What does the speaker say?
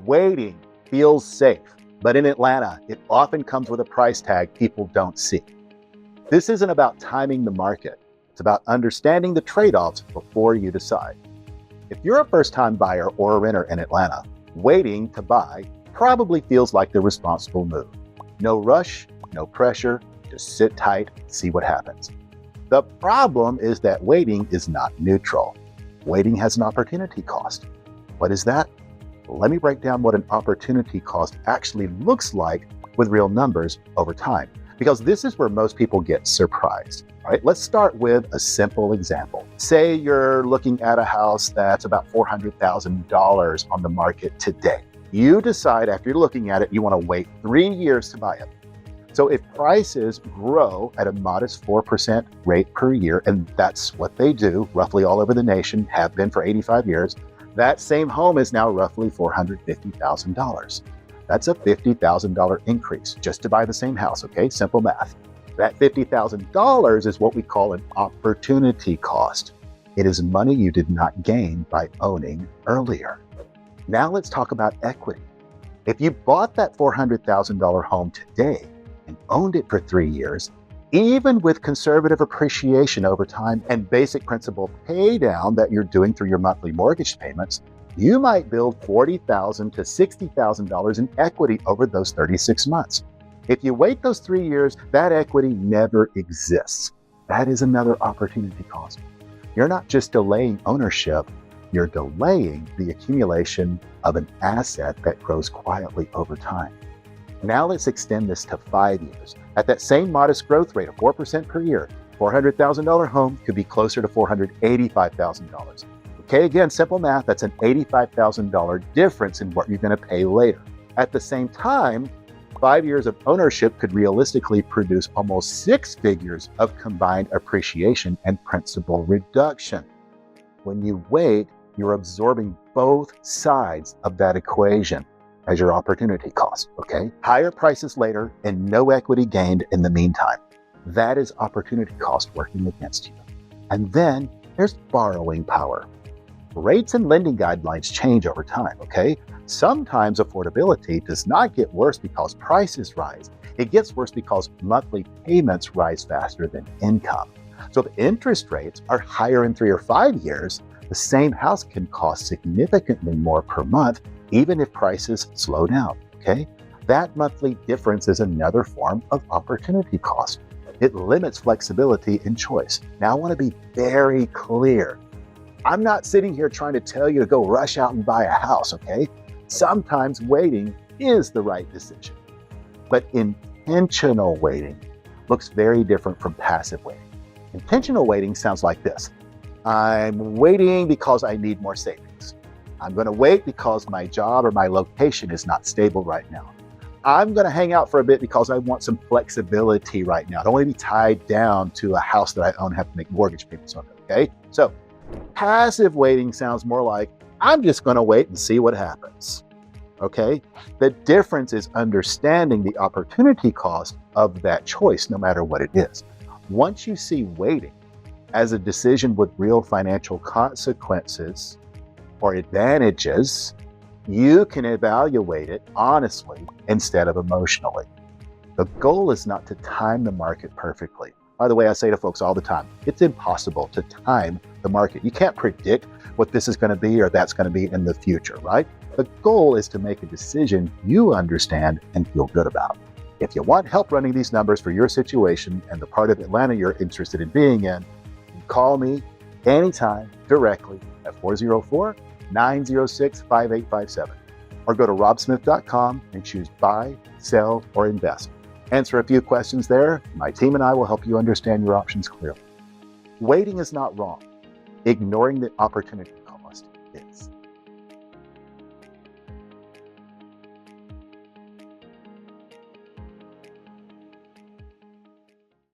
Waiting feels safe, but in Atlanta, it often comes with a price tag people don't see. This isn't about timing the market. It's about understanding the trade-offs before you decide. If you're a first-time buyer or a renter in Atlanta, waiting to buy probably feels like the responsible move. No rush, no pressure, just sit tight, see what happens. The problem is that waiting is not neutral. Waiting has an opportunity cost. What is that? Let me break down what an opportunity cost actually looks like with real numbers over time, because this is where most people get surprised. All right, let's start with a simple example. Say you're looking at a house that's about $400,000 on the market today. You decide after you're looking at it, you want to wait 3 years to buy it. So if prices grow at a modest 4% rate per year, and that's what they do roughly all over the nation, have been for 85 years, that same home is now roughly $450,000. That's a $50,000 increase just to buy the same house, okay? Simple math. That $50,000 is what we call an opportunity cost. It is money you did not gain by owning earlier. Now let's talk about equity. If you bought that $400,000 home today and owned it for 3 years, even with conservative appreciation over time and basic principal pay down that you're doing through your monthly mortgage payments, you might build $40,000 to $60,000 in equity over those 36 months. If you wait those 3 years, that equity never exists. That is another opportunity cost. You're not just delaying ownership, you're delaying the accumulation of an asset that grows quietly over time. Now let's extend this to 5 years. At that same modest growth rate of 4% per year, $400,000 home could be closer to $485,000. Okay, again, simple math, that's an $85,000 difference in what you're going to pay later. At the same time, 5 years of ownership could realistically produce almost 6 figures of combined appreciation and principal reduction. When you wait, you're absorbing both sides of that equation as your opportunity cost, okay? Higher prices later and no equity gained in the meantime. That is opportunity cost working against you. And then there's borrowing power. Rates and lending guidelines change over time, okay? Sometimes affordability does not get worse because prices rise. It gets worse because monthly payments rise faster than income. So if interest rates are higher in 3 or 5 years, the same house can cost significantly more per month, even if prices slow down, okay? That monthly difference is another form of opportunity cost. It limits flexibility and choice. Now, I want to be very clear. I'm not sitting here trying to tell you to go rush out and buy a house, okay? Sometimes waiting is the right decision. But intentional waiting looks very different from passive waiting. Intentional waiting sounds like this. I'm waiting because I need more savings. I'm going to wait because my job or my location is not stable right now. I'm going to hang out for a bit because I want some flexibility right now. I don't want to be tied down to a house that I own and have to make mortgage payments on it, okay? So passive waiting sounds more like, I'm just going to wait and see what happens, okay? The difference is understanding the opportunity cost of that choice, no matter what it is. Once you see waiting as a decision with real financial consequences or advantages, you can evaluate it honestly instead of emotionally. The goal is not to time the market perfectly. By the way, I say to folks all the time, it's impossible to time the market. You can't predict what this is going to be or that's going to be in the future, right? The goal is to make a decision you understand and feel good about. If you want help running these numbers for your situation and the part of Atlanta you're interested in being in, call me anytime directly at 404-906-5857 or go to robsmith.com and choose buy, sell, or invest. Answer a few questions there. My team and I will help you understand your options clearly. Waiting is not wrong. Ignoring the opportunity cost is.